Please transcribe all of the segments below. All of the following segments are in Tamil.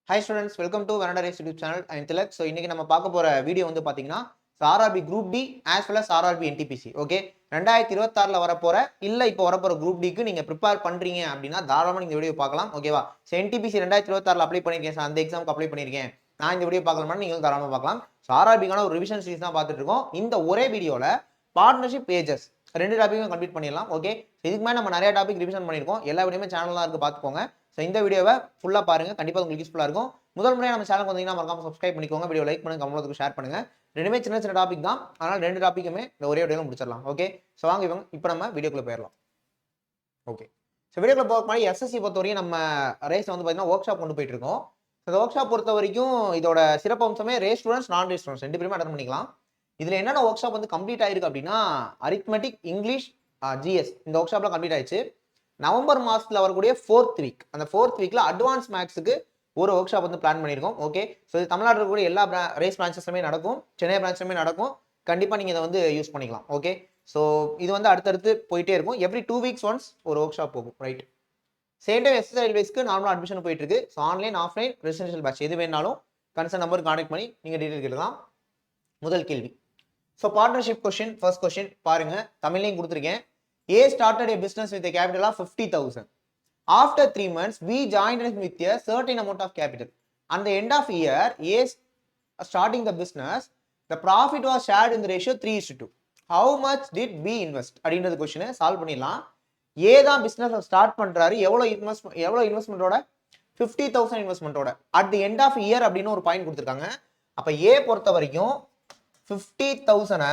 Hi students, welcome to Vanada Race YouTube channel. I am Tilak. So இன்னைக்கு நம்ம பார்க்க போற வீடியோ வந்து பாத்தீங்கன்னா RRB Group D as well as RRB NTPC. Okay 2026ல வரப்போற இல்ல இப்போ வரப்போற Group D க்கு நீங்க ப்ரிப்பேர் பண்றீங்க அப்படின்னா தாராளமா நீங்க வீடியோ பார்க்கலாம். ஓகேவா? So NTPC 2026ல அப்ளை பண்ணிருக்கேன் சார், அந்த எக்ஸாம்க்கு அப்ளை பண்ணிருக்கேன். நான் இந்த வீடியோ பார்க்கலாமா நீங்களும் தாராளமா பார்க்கலாம். So RRBக்கான ஒரு ரிவிஷன் சீரிஸ் தான் பார்த்துட்டு இருக்கோம். இந்த ஒரே வீடியோல பார்ட்னர்ஷிப் பேஜஸ் ரெண்டு டாபிக்கும் கம்ப்ளீட் பண்ணிடலாம். ஓகே, இதுக்கு மேலே நம்ம நிறைய டாபிக் ரிவிஷன் பண்ணியிருக்கோம். எல்லா வீடியோமே சேனல்லாம் இருக்கு, பார்த்துக்கோங்க. ஸோ இந்த வீடியோவை ஃபுல்லாக பாருங்க, கண்டிப்பாக உங்களுக்கு யூஸ்ஃபுல்லாக இருக்கும். முதல் முறையாக நம்ம சேனல் வந்தீங்கன்னா மறக்காம சப்ஸ்கிரைப் பண்ணிக்கோங்க, வீடியோ லைக் பண்ணுங்க, கமெண்ட்க்கு ஷேர் பண்ணுங்க. ரெண்டுமே சின்ன சின்ன டாபிக் தான், அதனால் ரெண்டு டாப்பிக்குமே இந்த ஒரே வீடியோவில் முடிச்சிடலாம். ஓகே, ஸோ வாங்க இப்போ நம்ம வீடியோக்குள்ள போயிடலாம். ஓகே, ஸோ வீடியோக்குள்ள போக மாதிரி எஸ்எஸ்சி பொறுத்தவரைக்கும் நம்ம ரேஸ் வந்து பார்த்தீங்கன்னா ஒர்க் ஷாப் கொண்டு போயிட்டு இருக்கோம். இந்த ஒர்க் ஷாப் பொறுத்த வரைக்கும் இதோட சிறப்பு அம்சமே ரேஸ் ஸ்டூடெண்ட்ஸ் நான் ரேஸ் ஸ்டூடெண்ட்ஸ் ரெண்டு பேருமே அட்டன் பண்ணிக்கலாம். இதில் என்னென்ன ஒர்க் ஷாப் வந்து கம்ப்ளீட் ஆயிருக்கு அப்படின்னா அரித்மெட்டிக், இங்கிலீஷ், ஜிஎஸ் இந்த ஒர்க் ஷாப்லாம் கம்ப்ளீட் ஆயிடுச்சு. நவம்பர் மாதத்தில் வரக்கூடிய 4th வீக், அந்த 4th வீக்ல அட்வான்ஸ் மேக்ஸுக்கு ஒரு ஒர்க் ஷாப் வந்து பிளான் பண்ணியிருக்கோம். ஓகே, ஸோ இது தமிழ்நாட்டில் இருக்கக்கூடிய எல்லா ரேஸ் பிரான்ச்சஸ்லுமே நடக்கும், சென்னை பிரான்ச்லுமே நடக்கும். கண்டிப்பாக நீங்கள் இதை வந்து யூஸ் பண்ணிக்கலாம். ஓகே, ஸோ இது வந்து அடுத்தடுத்து போயிட்டே இருக்கும். எவ்ரி 2 வீக்ஸ் ஒன்ஸ் ஒரு ஒர்க் ஷாப் போகும். ரைட், சேம் டைம் எஸ்எஸ் ரயில்வேஸ்க்கு நார்மலாக அட்மிஷன் போயிட்டு இருக்கு. So online, offline, residential batch எது வேணாலும் கன்சர்ன் நம்பருக்கு கான்டெக்ட் பண்ணி நீங்கள் டீட்டெயில் கேட்கலாம். முதல் கேள்வி, so partnership question, first question பாருங்க, தமிழ்லையும் கொடுத்துருக்கேன். A started a business with a capital of 50,000. After 3 months, B joined us with a certain amount of capital. At the end of year, A starting the business, the profit was shared in the ratio 3:2. How much did B invest? அப்படின்றது கொஸ்டினை சால்வ் பண்ணிடலாம். ஏ தான் பிஸ்னஸ் ஸ்டார்ட் பண்றாரு, எவ்வளோ இன்வெஸ்ட்மெண்ட்டோட 50,000 இன்வெஸ்ட்மெண்ட்டோட at the end of year அப்படின்னு ஒரு பாயிண்ட் கொடுத்துருக்காங்க. அப்போ ஏ பொறுத்த வரைக்கும் 50,000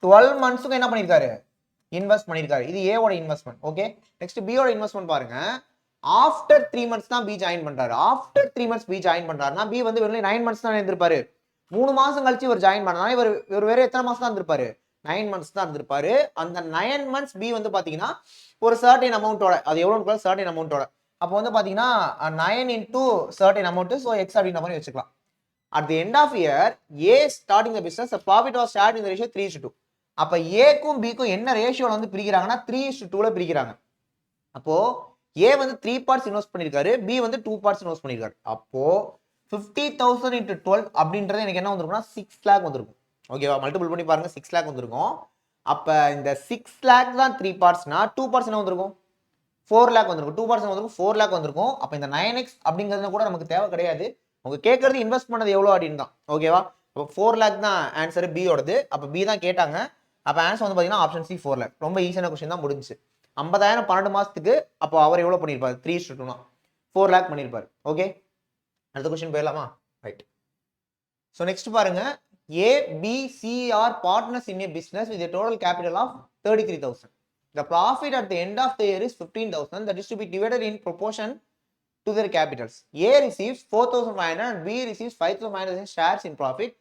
12 மந்த்ஸுக்கு என்ன பண்ணியிருக்காரு, இன்வெஸ்ட் பண்ணிருக்காரு. இது ஏவோட இன்வெஸ்ட்மெண்ட். ஓகே, நெக்ஸ்ட் பியோட இன்வெஸ்ட்மெண்ட் பாருங்க. ஆஃப்டர் 3 மந்த்ஸ் தான் பி ஜாயின் பண்றாரு. ஆஃப்டர் 3 மந்த்ஸ் பி ஜாயின் பண்றாருன்னா பி வந்து வெறும் 9 மந்த்ஸ் தான் இருந்திருப்பாரு. 3 மாசம் கழிச்சு இவர் ஜாயின் பண்ணா இவர் வேற எத்தனை மாசம் தான் இருந்திருப்பாரு, 9 மந்த்ஸ் தான் இருந்திருப்பாரு. அந்த 9 மந்த்ஸ் பி வந்து பாத்தீங்கன்னா ஒரு சர்டைன் அமௌண்ட்டோட, அது எவ்வளவு சர்டைன் அமௌண்ட்டோட, அப்போ வந்து பாத்தீங்கன்னா 9 into certain amount, so x அப்படின்ற மாதிரி வச்சுக்கலாம். At the end of year a starting the business, profit was shared in the ratio 3:2. அப்ப ஏக்கும் பிக்கும் என்ன ரேஷியோல வந்து பிரிக்கிறாங்கன்னா 3:2ல பிரிக்கிறாங்க. அப்போ ஏ வந்து 3 பார்ட்ஸ் இன்வெஸ்ட் பண்ணிருக்காரு, பி வந்து 2 பார்ட்ஸ் இன்வெஸ்ட் பண்ணிருக்காரு. அப்போ 50,000 into 12 அப்படின்றது எனக்கு என்ன வந்திருக்கும்னா 6 lakh வந்திருக்கும். ஓகேவா, மல்டிபிள் பண்ணி பாருங்க, 6 lakh வந்திருக்கும். அப்ப இந்த 6 lakh தான் 3 பார்ட்ஸ்னா 2 பார்ட்ஸ் என்ன வந்திருக்கும், 4 lakh வந்திருக்கும். 2 பார்ட்ஸ் வந்திருக்கும், 4 lakh வந்திருக்கும். அப்ப இந்த 9x அப்படிங்கிறது கூட நமக்கு தேவை கிடையாது. உங்க கேட்கறது இன்வெஸ்ட் பண்ணது எவ்வளவு அப்படின்னு தான். ஓகேவா, அப்போ 4 lakh தான் ஆன்சர் பியோடது. அப்ப பி தான் கேட்டாங்க. அப்போ ஆன்சர் வந்து பார்த்தீங்கன்னா ஆப்ஷன் சி 4 lakh. ரொம்ப ஈஸியான கொஸ்டின் தான், முடிஞ்சு. 50,000 12 மாசத்துக்கு, அப்போ அவர் எவ்வளோ பண்ணியிருப்பாரு, 3:2னா 4 lakh பண்ணியிருப்பாரு. ஓகே, அடுத்த கொஸ்டின் போயிடலாமா? ரைட், ஸோ நெக்ஸ்ட் பாருங்க. A B C R partners in a business with total capital of 33,000. The profit at the end of the year is 15,000. That is to be divided in proportion to their capitals. A receives 4,500 and B receives 5,500 shares in profit.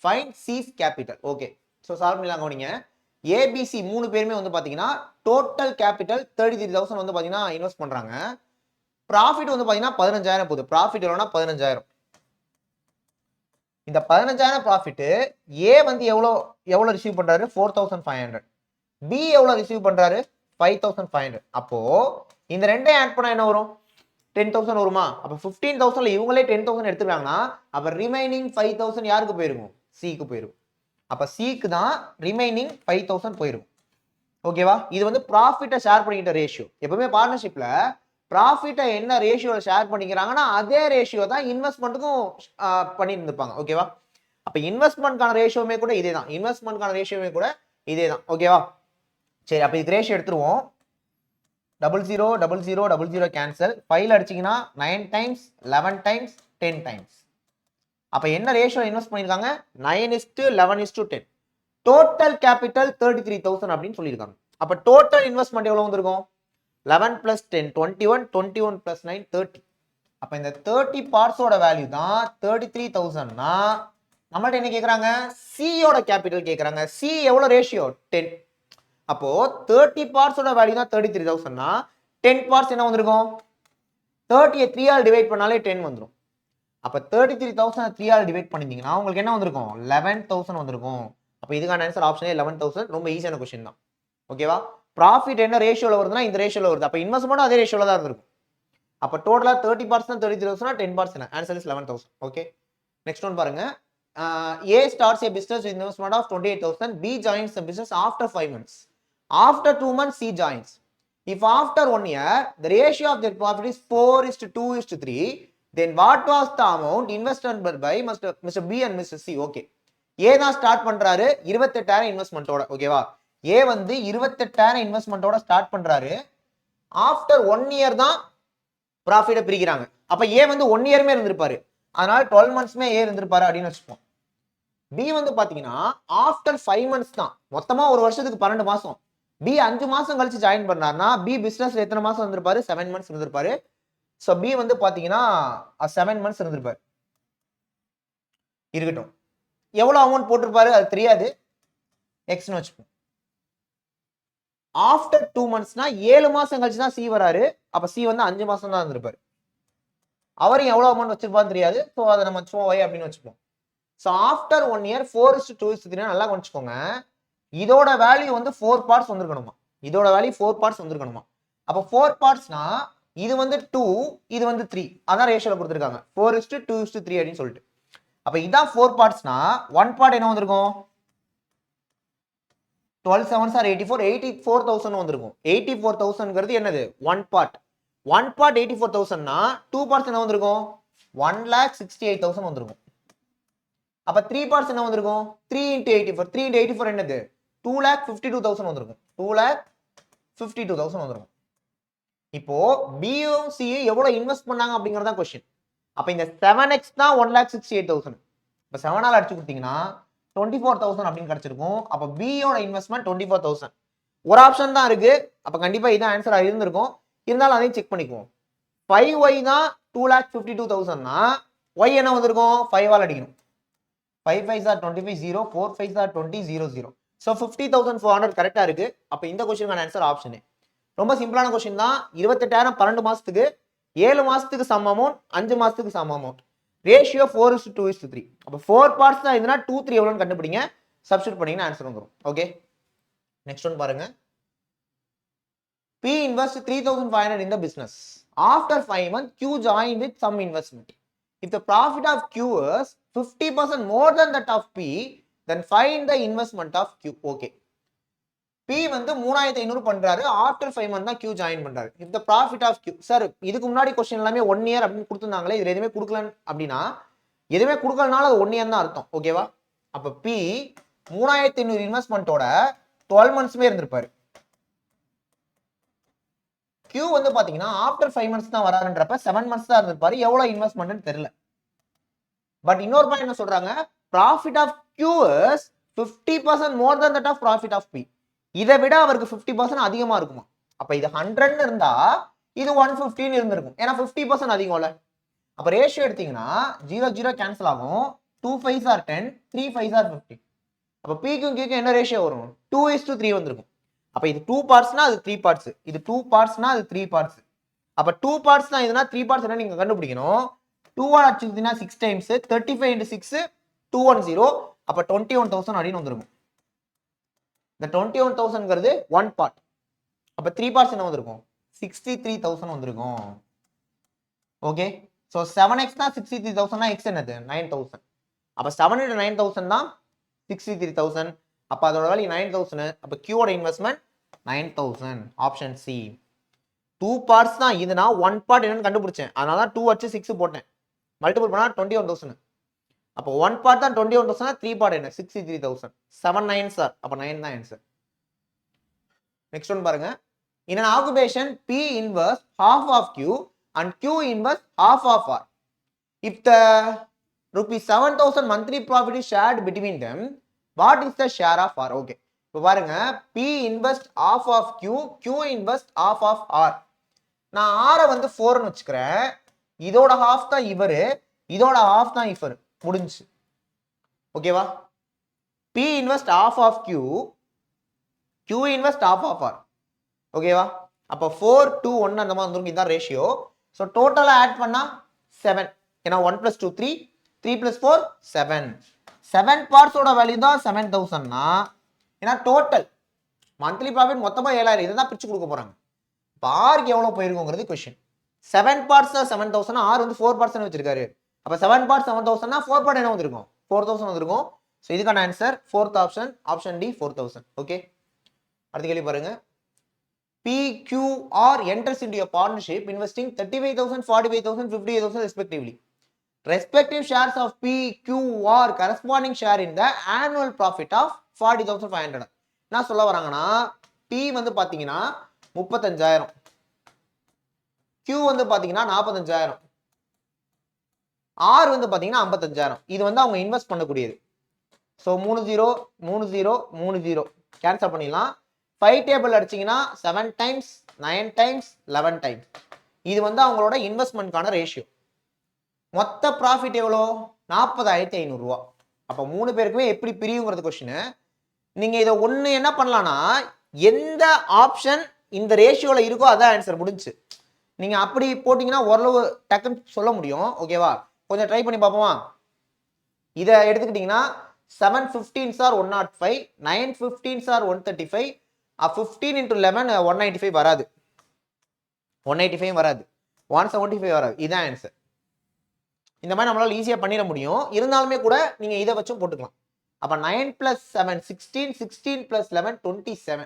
Find C's capital. Okay, so solve பண்ணலாம். கவனிங்க, ஏபிசி 3 பேருமே வந்து பாத்தீங்கன்னா டோட்டல் கேபிட்டல் 33,000 வந்து பாத்தீங்கன்னா இன்வெஸ்ட் பண்றாங்க. ப்ராஃபிட் வந்து பாத்தீங்கன்னா 15,000 போகுது. ப்ராஃபிட் எவ்வளோனா 15,000. இந்த 15,000 ப்ராஃபிட் ஏ வந்து எவ்வளோ ரிசீவ் பண்றாரு, 4,500. பி எவ்வளோ ரிசீவ் பண்றாரு, 5,500. அப்போ இந்த ரெண்டையும் ஆட் பண்ணா என்ன வரும், 10,000 வருமா? அப்போ 15,000ல இவங்களே 10,000 எடுத்துருவாங்கன்னா அப்ப ரிமைனிங் 5,000 யாருக்கு போயிருக்கும், சிக்கு போயிருக்கும். அப்ப சிக்கு தான் ரிமைனிங் 5,000 போயிருக்கும். ஓகேவா, இது வந்து ப்ராஃபிட்டை ஷேர் பண்ணிக்கிட்ட ரேஷியோ. எப்பவுமே பார்ட்னர்ஷிப்ல ப்ராஃபிட்டை என்ன ரேஷியோல ஷேர் பண்ணிக்கிறாங்கன்னா அதே ரேஷியோ தான் இன்வெஸ்ட்மெண்ட்டுக்கும் பண்ணிட்டு இருப்பாங்க. ஓகேவா, அப்ப இன்வெஸ்ட்மெண்ட்கான ரேஷியோமே கூட இதே தான், இன்வெஸ்ட்மெண்ட்கான ரேஷியோமே கூட இதே தான். ஓகேவா, சரி, அப்ப இது ரேஷியோ எடுத்துருவோம். 000000 கேன்சல், 5 அடிச்சிங்கன்னா 9 times 11 times 10 times. அப்ப என்ன ரேஷியோ இன்வெஸ்ட் பண்ணிருக்காங்க, 9:11:10. டோட்டல் கேபிட்டல் 33,000 அப்படின்னு சொல்லியிருக்காங்க. அப்ப டோட்டல் இன்வெஸ்ட்மெண்ட் எவ்வளவு வந்திருக்கும், 11 + 10 21, 21 + 9 30. அப்ப இந்த 30 பார்ட்ஸோட வேல்யூ தான் 33,000னா நம்மள்ட்ட என்ன கேக்குறாங்க, சியோட கேபிட்டல் கேக்குறாங்க. சி எவ்வளவு ரேஷியோ, 10. அப்போ 30 பார்ட்ஸோட வேல்யூ தான் 33,000னா 10 பார்ட்ஸ் என்ன வந்திருக்கும், 30 3 ஆல் டிவைட் பண்ணாலே 10 வந்துடும். அப்ப 33,000 3 ஆல் டிவைட் பண்ணிருந்தீங்கன்னா உங்களுக்கு என்ன வந்திருக்கும், 11,000 வந்திருக்கும். அப்ப இதுக்கான ஆன்சர் ஆப்ஷன் 11,000. ரொம்ப ஈஸியான கொஸ்டின் தான். ஓகேவா, ப்ராஃபிட் என்ன ரேஷியோல வருதுன்னா இந்த ரேஷியோல வருது. அப்ப இன்வெஸ்ட்மெண்ட் அதே ரேஷியோல தான் இருந்திருக்கும். அப்போ டோட்டலாக 30% 33,000 10 பார்ட்ஸ் என்ன answer is 11,000. Okay next one பாருங்க. A starts a business with investment of 28,000. B joins the business after 5 months. After 2 months, C joins. If after 1 year, the ratio of their profit is 4:2:3, then what was the amount invested by Mr. B and Mr. C? Okay. A தான் ஸ்டார்ட் பண்றாரு 28,000 இன்வெஸ்ட்மெண்ட்டோட. ஓகேவா? A வந்து 28,000 இன்வெஸ்ட்மெண்ட்டோட ஸ்டார்ட் பண்றாரு. ஆஃப்டர் 1 இயர் தான் ப்ராஃபிட்டை பிரிக்கிறாங்க. அப்ப A வந்து 1 இயருமே இருந்திருப்பாரு. அதனால 12 மந்த்ஸ்மே A இருந்திருப்பாரு அப்படின்னு வச்சுப்போம். பி வந்து பாத்தீங்கன்னா ஆஃப்டர் 5 மந்த்ஸ் தான், மொத்தமா ஒரு வருஷத்துக்கு 12 மாசம். பி 5 மாசம் கழிச்சு ஜாயின் பண்ணாருன்னா பி பிசினஸ்ல எத்தனை மாசம் இருந்திருப்பாரு? 7 மந்த்ஸ் இருந்திருப்பாரு. சோ பி வந்து பாத்தீங்கன்னா 7 மந்த்ஸ் இருந்திருப்பாரு. இருக்கட்டும், எவ்வளவு அமௌண்ட் போட்டிருப்பாரு அது தெரியாது, எக்ஸ்னு வச்சுப்போம். ஆஃப்டர் 2 மந்த்ஸ்னா 7 மாசம் கழிச்சு தான் சி வராரு. அப்ப சி வந்து 5 மாசம் தான் இருந்திருப்பாரு. அவரும் எவ்வளவு அமௌண்ட் வச்சிருப்பான்னு தெரியாது. ஸோ அதை நம்ம சும்மா ஒய் அப்படின்னு வச்சுப்போம். ஸோ ஆஃப்டர் 1 இயர் 4:2:3 நல்லா கொஞ்சிக்கோங்க. இதோட வேல்யூ வந்து 4 பார்ட்ஸ் வந்திருக்கணுமா? இதோட வேல்யூ 4 பார்ட்ஸ் வந்திருக்கணுமா? அப்போ 4 பார்ட்ஸ்னா இது வந்து 2, இது வந்து 3. அதான் ரேஷியோல கொடுத்துருக்காங்க 4:2:3 அப்படின்னு சொல்லிட்டு. அப்ப இதான் 4 பார்ட்ஸ்னா 1 பார்ட் என்ன வந்திருக்கும்? 12 7s are 84, 84,000 வந்திருக்கும். 84,000ங்கிறது என்னது? 1 பார்ட். 1 பார்ட் 84,000னா 2 பார்ட்ஸ் என்ன வந்திருக்கும்? 1,68,000 வந்திருக்கும். அப்ப 3 பார்ட்ஸ் என்ன வந்திருக்கும்? 3 into 84. 3 into 84 என்னது? 2,52,000 வந்திருக்கும். 2,52,000 வந்திருக்கும். இப்போ பியும் சி எவ்வளவு இன்வெஸ்ட் பண்ணாங்க அப்படிங்கறத क्वेश्चन. அப்ப இந்த 7x தான் 1,68,000. இப்ப 7 ஆல் அடிச்சு கொடுத்தீங்கன்னா 24,000 அப்படின்னு கிடைச்சிருக்கும். அப்ப B யோட இன்வெஸ்ட்மெண்ட் 24,000. ஒரு ஆப்ஷன் தான் இருக்கு. அப்ப கண்டிப்பா இதான் ஆன்சரா இருந்திருக்கும். இருந்தாலும் அதையும் செக் பண்ணிக்குவோம். 5y தான் 2,52,000னா y என்ன வந்திருக்கும்? 5 ஆல் அடிக்கணும். 5 5s are 25 0, 4 5s are 20 0 0. So 50,400 கரெக்டா இருக்கு. அப்ப இந்த क्वेश्चनக்கான ஆன்சர் ஆப்ஷன். ரொம்ப சிம்பிளான क्वेश्चन தான். 28,000 12 மாசத்துக்கு, 7 மாசத்துக்கு சம அமௌண்ட், 5 மாசத்துக்கு சம அமௌண்ட். ரேஷியோ 4:2:3. அப்ப 4 பார்ட்ஸ் தான் இதுனா 2 3 எவ்வளவுன்னு கண்டுபிடிங்க. சப்ஸ்டிட்யூட் பண்ணீங்கன்னா ஆன்சர் வந்துரும். ஓகே நெக்ஸ்ட் ஒன் பாருங்க. P invest 3,500 in the business. After 5 months, Q joined with some investment. If the profit of Q is 50% more than that of P, then find the investment of Q. Okay. P வந்து 3,500 பண்றாரு. ஆஃப்டர் 5 மந்த் தான் Q ஜாயின் பண்றாரு. If the profit of Q, sir இதுக்கு முன்னாடி क्वेश्चन எல்லாமே 1 இயர் அப்படின்னு கொடுத்திருந்தாங்களே, இதுல எதுவுமே கொடுக்கல அப்படின்னா எதுவுமே கொடுக்கலனால அது 1 இயர் தான் அர்த்தம். ஓகேவா? அப்ப P 3,500 இன்வெஸ்ட்மெண்ட்டோட 12 மந்த்ஸ்மே இருந்திருப்பாரு. Q வந்து பாத்தீங்கன்னா ஆஃப்டர் 5 மந்த்ஸ் தான் வராருன்றப்ப 7 மந்த்ஸ் தான் இருந்திருப்பாரு. எவ்வளவு இன்வெஸ்ட்மென்ட்னு தெரியல. பட் இன்னொரு பாயிண்ட் என்ன சொல்றாங்க? Profit of Q is 50% more than that of profit of P. இதை விட அவருக்கு 50% அதிகமா இருக்குமா? அப்ப இது 100 இருந்தா இது 150 இருந்திருக்கும். ஏன்னா 50% அதிகம்ல. அப்ப ரேஷியோ எடுத்தீங்கன்னா 0 0 கேன்சல் ஆகும். 2 5s are 10, 3 5s are 50. அப்ப P க்கும் Q க்கும் என்ன ரேஷியோ வரும்? 2:3 வந்திருக்கும். அப்ப இது 2 பார்ட்ஸ்னா அது 3 பார்ட்ஸ். இது 2 பார்ட்ஸ்னா அது 3 பார்ட்ஸ். அப்ப 2 பார்ட்ஸ்னா இதுனா 3 பார்ட்ஸ் என்ன நீங்க கண்டுபிடிக்கணும். 2 ஆல் அடிச்சீங்கன்னா 6 டைம்ஸ் 35 into 6 210. அப்ப 21,000 அப்படின்னு வந்திருக்கும். இந்த 21,000ங்கிறது 1 பார்ட். அப்ப 3 பார்ட்ஸ் என்ன வந்திருக்கும்? 63,000 வந்திருக்கும். ஓகே சோ 7x தான் 63,000 னா x என்னது? 9,000. அப்ப 7 into 9,000 தான் 63,000. அப்ப அதோட வேல்யூ 9,000. அப்ப Q ஓட இன்வெஸ்ட்மென்ட் 9,000. Option C. 2 பார்ட்ஸ் தான் இதுனா 1 பார்ட் என்னன்னு கண்டுபிடிச்சேன். அதனால தான் 2 வச்சு 6 போட்டேன். மல்டிபிள் பண்ணா 21,000. அப்ப 1 பார்ட் தான் 21,000, 3 பார்ட் என்ன? 63,000. 7 9s are. அப்ப 9 தான் ஆன்சர். நெக்ஸ்ட் ஒன் பாருங்க. In an occupation, P inverse half of Q and Q inverse half of R. If the ₹7,000 monthly profit is shared between them, what is the share of R? Okay. இப்போ பாருங்க, P inverse half of Q, Q inverse half of R. நான் R வந்து 4ன்னு வச்சுக்கிறேன். இதோட ஹாஃப் தான் இவரு, இதோட ஹாஃப் தான் இவர். முடிஞ்சு. ஓகேவா? P inverse half of Q, Q inverse half of R. ஓகேவா? அப்ப 4 2 1 அந்த மாதிரி வந்துரும். இதான் ரேஷியோ. சோ டோட்டலா ஆட் பண்ணா 7. ஏன்னா 1 + 2 3, 3 + 4 7. 7 பார்ட்ஸோட வேல்யூ தான் 7,000னா ஏன்னா டோட்டல் மந்த்லி ப்ராஃபிட் மொத்தமா 7,000. இதை தான் பிரிச்சு கொடுக்க போறாங்க. பாருக்கு எவ்வளவு போயிருக்குங்கிறது क्वेश्चन. 7 பார்ட்ஸ் 7000, ஆர் வந்து 4 பார்ட்ஸ் வச்சிருக்காரு. அப்ப 7 பார்ட் 7000னா 4 பார்ட் என்ன வந்திருக்கும்? 4000 வந்திருக்கும். ஸோ இதுக்கான answer fourth option, option D 4000. Okay, அடுத்த கேள்வி பாருங்க. PQR enters into a partnership investing 35,000, 45,000, 58,000 respectively. Respective shares of PQR corresponding share in the annual profit of 40,500. நான் சொல்ல வராங்கன்னா P வந்து பாத்தீங்கன்னா 35,000, Q வந்து பாத்தீங்கன்னா 45,000, R வந்து பாத்தீங்கன்னா 55,000. இது வந்து அவங்க இன்வெஸ்ட் பண்ணக்கூடியது. ஸோ 3-0 3-0 3-0 கேன்சல் பண்ணிடலாம். 5 டேபிள் அடிச்சிங்கன்னா 7 டைம்ஸ் 9 டைம்ஸ் 11 டைம்ஸ். இது வந்து அவங்களோட இன்வெஸ்ட்மெண்ட்கான ரேஷியோ. மொத்த ப்ராஃபிட் எவ்வளோ? 40,500 ரூபா. அப்போ 3 பேருக்குமே எப்படி பிரியுங்கிறது கொஸ்டின். நீங்க இதை ஒன்று என்ன பண்ணலாம்னா, எந்த ஆப்ஷன் இந்த ரேஷியோவில் இருக்கோ அதான் ஆன்சர் முடிஞ்சு. நீங்க அப்படி போட்டீங்கன்னா ஓரளவு டக்குன்னு சொல்ல முடியும். ஓகேவா, கொஞ்சம் ட்ரை பண்ணி பார்ப்போமா? இதை எடுத்துக்கிட்டீங்கன்னா 7 15s are 105, 9 15s are 135, 15 into 11 195 வராது, 185 வராது, 175 வராது. இதுதான் ஆன்சர். இந்த மாதிரி நம்மளால ஈஸியா பண்ணிட முடியும். இருந்தாலுமே கூட நீங்க இதை வச்சும் போட்டுக்கலாம். அப்ப 9 plus 7 16, 16 plus 11 27,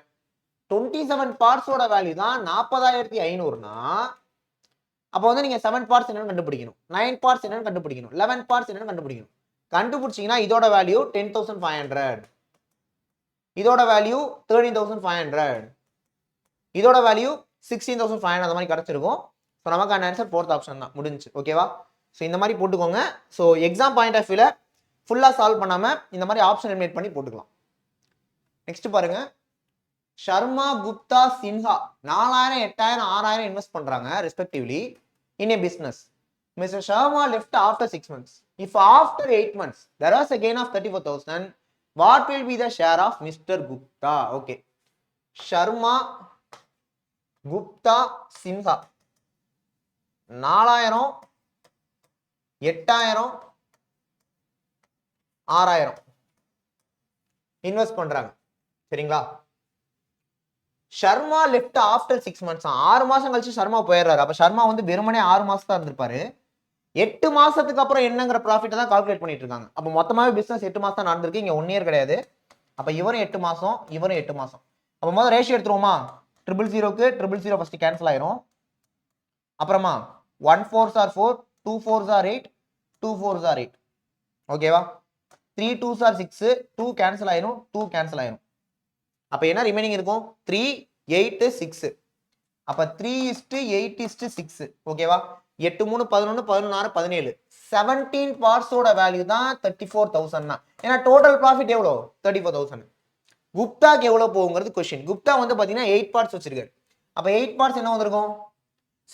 27 பார்ட்ஸோட வேல்யூ தான் 40,500னா அப்போ வந்து நீங்க 7 பார்ட்ஸ் என்னன்னு கண்டுபிடிக்கணும், 9 பார்ட்ஸ் என்னன்னு கண்டுபிடிக்கணும், 11 பார்ட்ஸ் என்னன்னு கண்டுபிடிக்கணும். கண்டுபிடிச்சீங்கன்னா இதோட வேல்யூ 10,500, இதோட வேல்யூ 13,500, இதோட வேல்யூ 16,500 அந்த மாதிரி கிடைச்சிருக்கும். ஸோ நமக்கான ஆன்சர் ஃபோர்த் ஆப்ஷன் தான், முடிஞ்சு. ஓகேவா, ஸோ இந்த மாதிரி போட்டுக்கோங்க. ஸோ எக்ஸாம் பாயிண்ட் ஆஃப் வியூல ஃபுல்லாக சால்வ் பண்ணாம இந்த மாதிரி ஆப்ஷன் எலிமினேட் பண்ணி போட்டுக்கலாம். நெக்ஸ்ட் பாருங்க. ஷர்மா, குப்தா, சின்ஹா 4,000, 8,000, 6,000 இன்வெஸ்ட் பண்றாங்க respectively in A business. Mr. Sharma left after 6 months. If after 8 months there was a gain of 34,000, what will be the share of Mr. Gupta? Okay, Sharma, Gupta, Sinha 4,000, 8,000, 6,000 invest பண்றாங்க. சரிங்களா? Sharma left after 6 months. 6 மாசம் கழிச்சு ஷர்மா போயிடுறாரு. அப்ப ஷர்மா வந்து வெறுமனே 6 மாசம் தான் இருந்திருப்பாரு. 8 மாசத்துக்கு அப்புறம் என்னங்கிற ப்ராஃபிட் தான் கால்குலேட் பண்ணிட்டு இருக்காங்க. அப்ப மொத்தமாவே பிசினஸ் 8 மாசம் தான் நடந்திருக்கு, இங்க 1 year கிடையாது. அப்ப இவரும் 8 மாசம், இவரும் 8 மாசம். அப்ப முதல்ல ரேஷியோ எடுத்துருவோமா? 000க்கு 000 ஃபர்ஸ்ட் கேன்சல் ஆயிரும். அப்புறமா 1 4s are 4, 2 4s are 8, 2 4s are 8. ஓகேவா? 3 2s are 6, 2 கேன்சல் ஆயிரும், 2 கேன்சல் ஆயிரும். அப்ப என்ன ரிமைனிங் இருக்கும்? 3 8 6. அப்ப 3:8:6. ஓகேவா? 8 3 11 16 17, 17 பார்ட்ஸோட வேல்யூ தான் 34,000. ஏன்னா டோட்டல் ப்ராஃபிட் எவ்வளோ? 34,000. குப்தாக்கு எவ்வளவு போகுங்கிறது கொஸ்டின். குப்தா வந்து பாத்தீங்கன்னா 8 பார்ட்ஸ் வச்சிருக்காரு. அப்ப 8 பார்ட்ஸ் என்ன வந்திருக்கும்?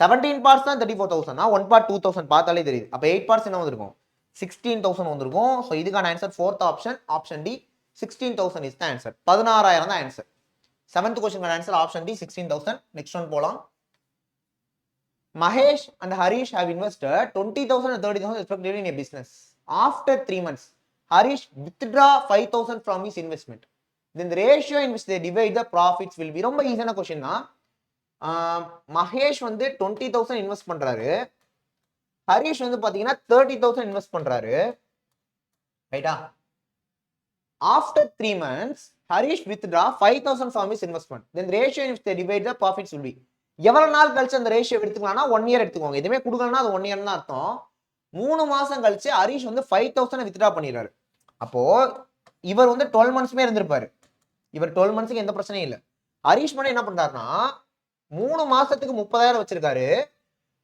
17 பார்ட்ஸ் தான் 34,000. 1 பார்ட் 2,000 பார்த்தாலே தெரியுது. அப்ப 8 பார்ட்ஸ் என்ன வந்திருக்கும்? 16,000 வந்திருக்கும். ஸோ இதுக்கான answer fourth option, option D 16,000 is the answer. 16,000 தான் answer. 7th question answer option D 16,000. Next one போலாம். Mahesh and Harish have invested 20,000 and 30,000 respectively in a business. After 3 months, Harish withdraw 5,000 from his investment. Then the ratio in which they divide the profits will be. ரொம்ப ஈஸியான கொஸ்டின் தான். மகேஷ் வந்து 20,000 இன்வெஸ்ட் பண்றாரு, ஹரிஷ் வந்து பாத்தீங்கன்னா 30,000 இன்வெஸ்ட் பண்றாரு. ரைட்டா? After 3 months, Harish withdraw 5,000 from his investment. Then the ratio in which they divide the profits will be. எவ்வளவு நாள் கழிச்சு அந்த ரேஷியோ எடுத்துக்கலாம்னா 1 year எடுத்துக்கோங்க. எதுவுமே கொடுக்கலன்னா அது 1 year தான் அர்த்தம். 3 மாசம் கழிச்சு ஹரிஷ் வந்து 5,000 வித்ட்ரா பண்ணிடுறாரு. அப்போ இவர் வந்து 12 monthsமே இருந்திருப்பாரு. இவர் 12 monthsக்கு எந்த பிரச்சனையும் இல்லை. ஹரிஷ் மட்டும் என்ன பண்றாருன்னா 3 மாசத்துக்கு 30,000 வச்சிருக்காரு.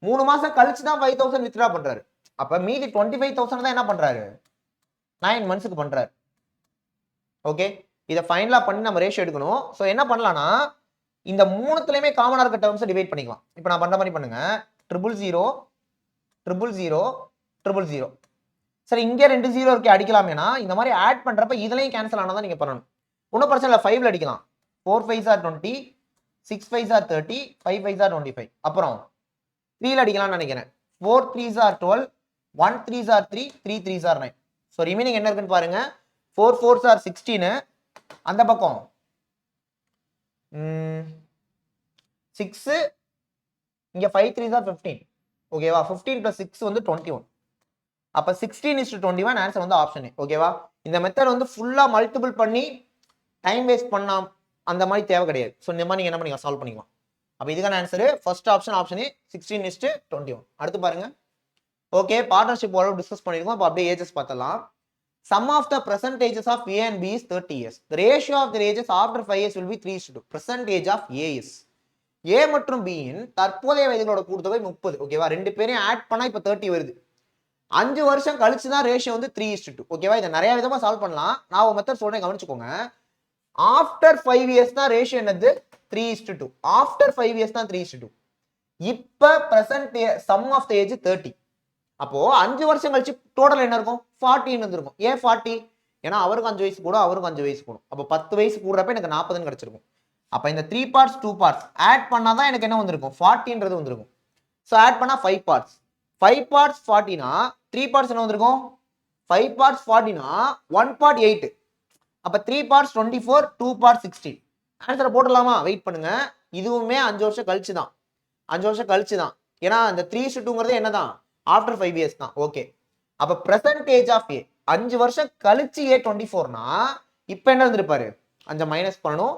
3 மாசம் கழிச்சு தான் 5,000 வித்ட்ரா பண்றாரு. அப்ப மீதி 25,000 தான் என்ன பண்றாரு? 9 monthsக்கு பண்றாரு. ஓகே, இதை ஃபைனலா பண்ணி நம்ம ரேஷியோ எடுக்கணும். ஸோ என்ன பண்ணலாம்னா இந்த மூணுத்துலயுமே காமனா இருக்க டேர்ம்ஸ் டிவைட் பண்ணிக்கலாம். இப்போ நான் பண்ற மாதிரி பண்ணுங்க. 000 000 000. சரி, இங்க 2 0 இருக்கு, அடிக்கலாமேனா இந்த மாதிரி ஆட் பண்றப்ப இதுலயும் கேன்சல் ஆனதான் நீங்க பண்ணணும். ஒன்றும் பிரச்சனை இல்லை, 5ல அடிக்கலாம். 4 5s are 20, 6 5s are 30, 5 5s are 25. அப்புறம் 3ல அடிக்கலாம்னு நினைக்கிறேன். 4 3s are 12, 1 3s are 3, 3 3s are 9. So remaining என்ன இருக்குன்னு பாருங்க. 4 4s are 16, அந்த பக்கம் 6, இங்க 5 3s are 15. ஓகேவா? 15 + 6 வந்து 21. அப்ப 16:21 ஆன்சர் வந்து ஆப்ஷன் ஏ. ஓகேவா? இந்த மெத்தட் வந்து ஃபுல்லா மல்டிபிள் பண்ணி டைம் வேஸ்ட் பண்ணா அந்த மாதிரி தேவை கிடையாது. ஸோ இந்த மாதிரி நீங்க என்ன பண்ணிக்கலாம், சால்வ் பண்ணிக்கலாம். அப்ப இதுக்கான ஆன்சர் ஃபர்ஸ்ட் ஆப்ஷன் ஆப்ஷன் ஏ 16:21. அடுத்து பாருங்க. ஓகே, பார்ட்னர்ஷிப் ஓரளவு டிஸ்கஸ் பண்ணிருக்கோம். அப்ப அப்படியே ஏஜஸ் பார்த்தலாம். Sum of the percentages of A and B is 30 years. The ratio of the ages after 5 years will be 3:2. Percentage of A is A மற்றும் B இன் தற்போதைய வயதுகளோட கூட்டுத்தொகை 30. ஓகேவா? ரெண்டு பேரையும் ஆட் பண்ணா இப்ப 30 வருது. 5 வருஷம் கழிச்சு தான் ரேஷியோ வந்து 3:2. ஓகேவா? இதை நிறைய விதமா சால்வ் பண்ணலாம். நான் ஒரு மெத்தட் சொல்றேன், கவனிச்சுக்கோங்க. ஆஃப்டர் 5 இயர்ஸ் தான் ரேஷியோ என்னது? 3:2. ஆஃப்டர் 5 இயர்ஸ் தான் 3:2. இப்ப present sum of the age 30. அப்போ 5 வருஷம் கழிச்சு டோட்டல் என்ன இருக்கும்? 40 இருந்திருக்கும். ஏன் 40? ஏன்னா அவருக்கு 5 வயசு கூட, அவருக்கு 5 வயசு கூடும். அப்போ 10 வயசு கூடுறப்ப எனக்கு 40 கிடைச்சிருக்கும். அப்ப இந்த 3 பார்ட்ஸ் 2 பார்ட்ஸ் ஆட் பண்ணாதான் எனக்கு என்ன வந்திருக்கும்? 40ன்றது வந்திருக்கும். ஸோ ஆட் பண்ணா 5 பார்ட்ஸ். 5 பார்ட்ஸ் 40னா 3 பார்ட்ஸ் என்ன வந்திருக்கும்? 5 பார்ட்ஸ் 40னா 1 பார்ட் 8. அப்ப 3 பார்ட்ஸ் 24, 2 பார்ட்ஸ் 16. ஆன்சரை போடலாமா? வெயிட் பண்ணுங்க. இதுவுமே 5 வருஷம் கழிச்சு தான். 5 வருஷம் கழிச்சு தான். ஏன்னா இந்த 3:2ங்கிறது என்னதான்? ஆஃப்டர் 5 இயர்ஸ் தான். ஓகே, அப்ப பிரசன்டேஜ் ஆஃப் ஏ 5 வருஷம் கழிச்சு ஏ 24னா இப்ப என்ன இருந்திருப்பாரு? 5 மைனஸ் பண்ணணும்.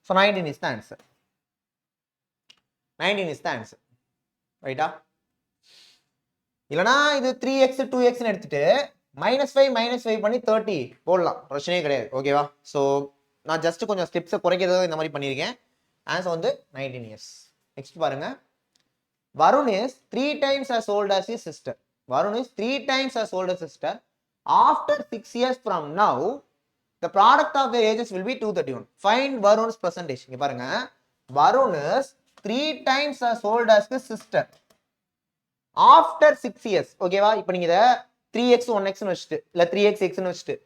So 19 is the answer. 19 is the answer. ரைட்டா? இல்லனா இது 3x 2x எடுத்துட்டு -5 பண்ணி 30 போடலாம், பிரச்சனையே கிடையாது. ஓகேவா? ஸோ நான் ஜஸ்ட் கொஞ்சம் ஸ்டெப்ஸை குறைக்கிறது இந்த மாதிரி பண்ணியிருக்கேன். ஆன்சர் வந்து 19 இயர்ஸ். நெக்ஸ்ட் பாருங்க. Varun is 3 times as old as his sister. Varun is 3 times as old as his sister. After 6 years from now, the product of their ages will be 231. Find Varun's percentage. இங்க பாருங்க. Varun is 3 times as old as his sister. After 6 years. ஓகேவா? இப்போ நீங்க இத 3x 1x னு வச்சிட்டு இல்ல 3x x னு வச்சிட்டு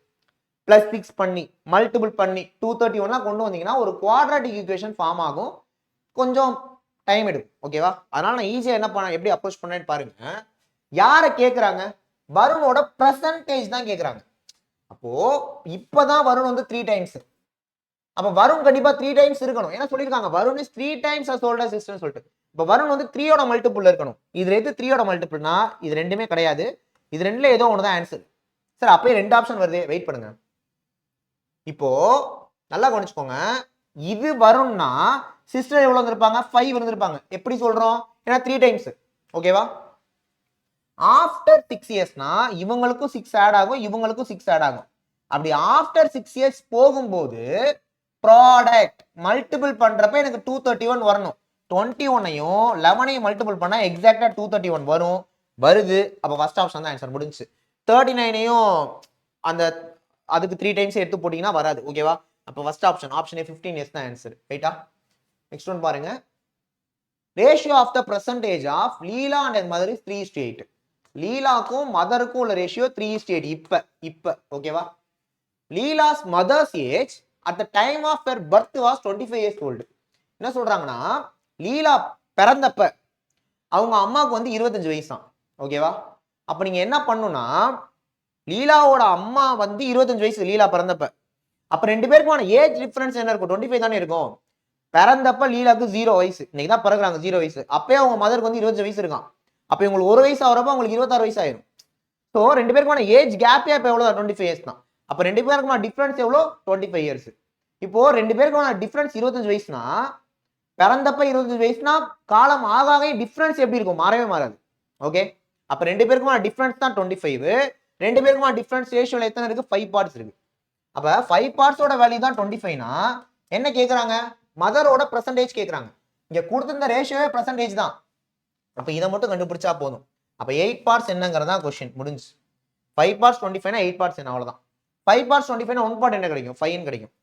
பிளஸ் 6 பண்ணி மல்டிபிள் பண்ணி 231 கொண்டு வந்தீங்கன்னா ஒரு குவாட்ராட்டிக் ஈக்குவேஷன் ஃபார்ம் ஆகும். கொஞ்சம் டைம் எடுக்கும். ஓகேவா? அதனால நான் ஈஸியா என்ன பண்ண எப்படி அப்ரோச் பண்ணேன்னு பாருங்க. யாரை கேட்கறாங்க? வருணோட பிரசன்டேஜ் தான் கேட்கறாங்க. அப்போ இப்பதான் வருண் வந்து 3 டைம்ஸ். அப்ப வருண் கண்டிப்பா 3 டைம்ஸ் இருக்கணும். ஏன்னா சொல்லிருக்காங்க Varun is 3 times as old as his sister சொல்லிட்டு. இப்ப வருண் வந்து 3 ஓட மல்டிபிள் இருக்கணும். இதுல எது 3 ஓட மல்டிபிள்னா இது ரெண்டுமே கிடையாது. இது ரெண்டுல ஏதோ ஒன்று தான் ஆன்சர். சார் அப்பயே 2 ஆப்ஷன் வருது. வெயிட் பண்ணுங்க. இப்போ நல்லா கவனிச்சுக்கோங்க. இது வரும்னா சிஸ்டர் எவ்வளவு வந்திருப்பாங்க? 5 வந்திருப்பாங்க. எப்படி சொல்றோம்? ஏன்னா 3 டைம்ஸ். ஓகேவா? ஆஃப்டர் 6 இயர்ஸ்னா இவங்களுக்கும் 6 ஆட் ஆகும், இவங்களுக்கும் 6 ஆட் ஆகும். அப்படி ஆஃப்டர் 6 இயர்ஸ் போகும்போது ப்ராடக்ட் மல்டிபிள் பண்றப்ப எனக்கு 231 வரணும். 21ஐயும் 11ஐயும் மல்டிபிள் பண்ணா எக்ஸாக்டா 231 வரும். வருது. அப்ப ஃபர்ஸ்ட் ஆப்ஷன் தான் ஆன்சர், முடிஞ்சு. 39ஐயும் அந்த அதுக்கு 3 டைம்ஸ் எடுத்து போட்டீங்கன்னா வராது. ஓகேவா? அப்ப first option option A 15 years தான் ஆன்சர். ரைட்டா? நெக்ஸ்ட் ஒன் பாருங்க. Ratio of the percentage of Leela and mother is 3:8. லீலாக்கும் மதருக்கும் உள்ள ரேஷியோ 3:8. இப்ப ஓகேவா? Leela's mother's age at the time of her birth was 25 years old. என்ன சொல்றாங்கன்னா லீலா பிறந்தப்ப அவங்க அம்மாவுக்கு வந்து 25 வயசு தான். ஓகேவா? அப்ப நீங்க என்ன பண்ணணும்னா லீலாவோட அம்மா வந்து 25 வயசு லீலா பிறந்தப்ப. அப்ப ரெண்டு பேருக்குமான ஏஜ் டிஃபரன்ஸ் என்ன இருக்கும்? 25 தானே இருக்கும். பிறந்தப்ப லீலாக்கு 0 வயசு. இன்னைக்கு தான் பிறகுறாங்க 0 வயசு. அப்பயே அவங்க மதருக்கு வந்து 25 வயசு இருக்கான். அப்ப உங்களுக்கு 1 வயசு ஆகிறப்ப உங்களுக்கு 26 வயசு ஆயிரும். ஸோ ரெண்டு பேருக்குமான ஏஜ் கேப்பே அப்ப எவ்வளவு? 25 இயர்ஸ் தான். அப்ப ரெண்டு பேருக்குமான டிஃபரன்ஸ் எவ்வளோ? 25 இயர்ஸ். இப்போ ரெண்டு பேருக்குமான டிஃபரன்ஸ் 25 வயசுனா பிறந்தப்ப 25 வயசுனா காலம் ஆக ஆக டிஃபரன்ஸ் எப்படி இருக்கும்? மாறவே மாறாது. ஓகே, அப்ப ரெண்டு பேருக்குமான டிஃபரன்ஸ் தான் 25. ரெண்டு பேருக்குமான டிஃபரன்ஸ் ரேஷியோல எத்தனை இருக்கு? 5 பார்ட்ஸ் இருக்கு. அப்ப 5 பார்ட்ஸோட வேல்யூ தான் 25னா என்ன கேக்குறாங்க? மதரோட பெர்சன்டேஜ் கேக்குறாங்க. இங்க கொடுத்திருந்த ரேஷியோவே பெர்சன்டேஜ் தான். அப்ப இதை மட்டும் கண்டுபிடிச்சா போதும். அப்ப 8 பார்ட்ஸ் என்னங்கிறதா क्वेश्चन, முடிஞ்சு. 5 பார்ட்ஸ் 25னா 8 பார்ட்ஸ் என்ன? அவ்வளவுதான். 5 பார்ட்ஸ் 25னா 1 பார்ட் என்ன கிடைக்கும்? 5 கிடைக்கும்.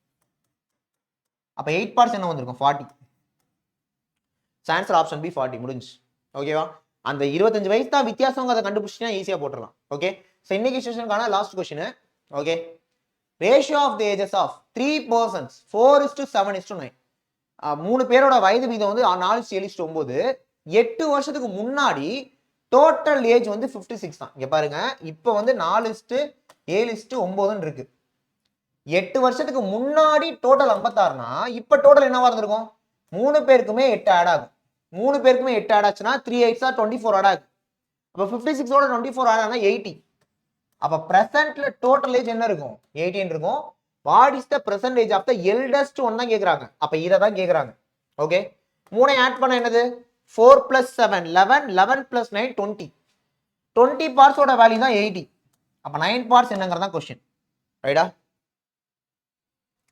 அப்ப 8 பார்ட்ஸ் என்ன வந்திருக்கும்? 40. ஆன்சர் ஆப்ஷன் பி 40, முடிஞ்சு. ஓகேவா? அந்த 25 வயசு தான் வித்தியாசங்கிறத கண்டுபிடிச்சிட்டா ஈஸியா போட்டுடலாம். ஓகே, சோ இன்னைக்கு செஷனுக்கான last question. Okay, ratio of the ages of 3 persons 4:7:9. மூணு பேரோட வயது வீதம் வந்து 4:7:9. 8 வருஷத்துக்கு முன்னாடி டோட்டல் ஏஜ் வந்து 56 தான். இங்க பாருங்க, இப்ப வந்து 4:7:9 இருக்கு. 8 வருஷத்துக்கு முன்னாடி டோட்டல் 56னா இப்ப டோட்டல் என்னவா இருந்திருக்கும்? 3 பேருக்குமே 8 ஆட் ஆகும். 3 பேருக்குமே 8 ஆட் ஆச்சுன்னா 3 8 24 ஆட் ஆகும். அப்போ 56ஓட 24 ஆட் ஆனா 80. அப்போ ப்ரெசென்ட்ல டோட்டல் ஏஜ் என்ன இருக்கும்? 18 இருக்கும். What is the percentage of the eldest one தான் கேட்குறாங்க. அப்போ இதை தான் கேட்குறாங்க. ஓகே, 3 ஆட் பண்ண என்னது? 4 + 7 11, 11 + 9 20. 20 பார்ட்ஸோட வேல்யூ தான் 80. அப்போ 9 பார்ட்ஸ் என்னங்கிறதா கொஸ்டின். ரைட்டா?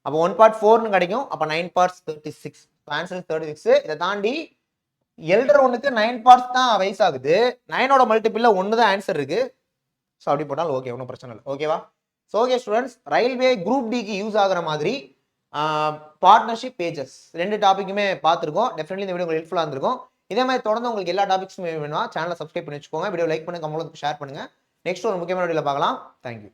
அப்போ 1 part 4னு கிடைக்கும். அப்போ 9 parts 36. ஆன்சர் 36. இதை தாண்டி எல்டர் ஒன்னுக்கு 9 பார்ட்ஸ் தான் வயசு ஆகுது. 9ஓட மல்டிபிள்ல 1 தான் ஆன்சர் இருக்கு. ஸோ அப்படி போட்டாலும் ஓகே, ஒன்றும் பிரச்சனை இல்லை. ஓகேவா? So okay students, railway group டிக்கு யூஸ் ஆகிற மாதிரி பார்ட்னர்ஷிப் பேஜஸ் 2 டாப்பிக்குமே பார்த்துருக்கோம். டெஃபினெட்லி இந்த வீடியோ உங்களுக்கு ஹெல்ப்ஃபுல்லாக இருந்திருக்கும். இதே மாதிரி தொடர்ந்து உங்களுக்கு எல்லா டாபிக்ஸுமே வேணும்னா சேனலை சப்ஸ்கிரைப் பண்ணி வச்சுக்கோங்க. வீடியோ லைக் பண்ணுங்க, கமெண்ட் ஷேர் பண்ணுங்க. நெக்ஸ்ட் ஒரு முக்கியமான வீடியோவில் பார்க்கலாம். தேங்க்யூ.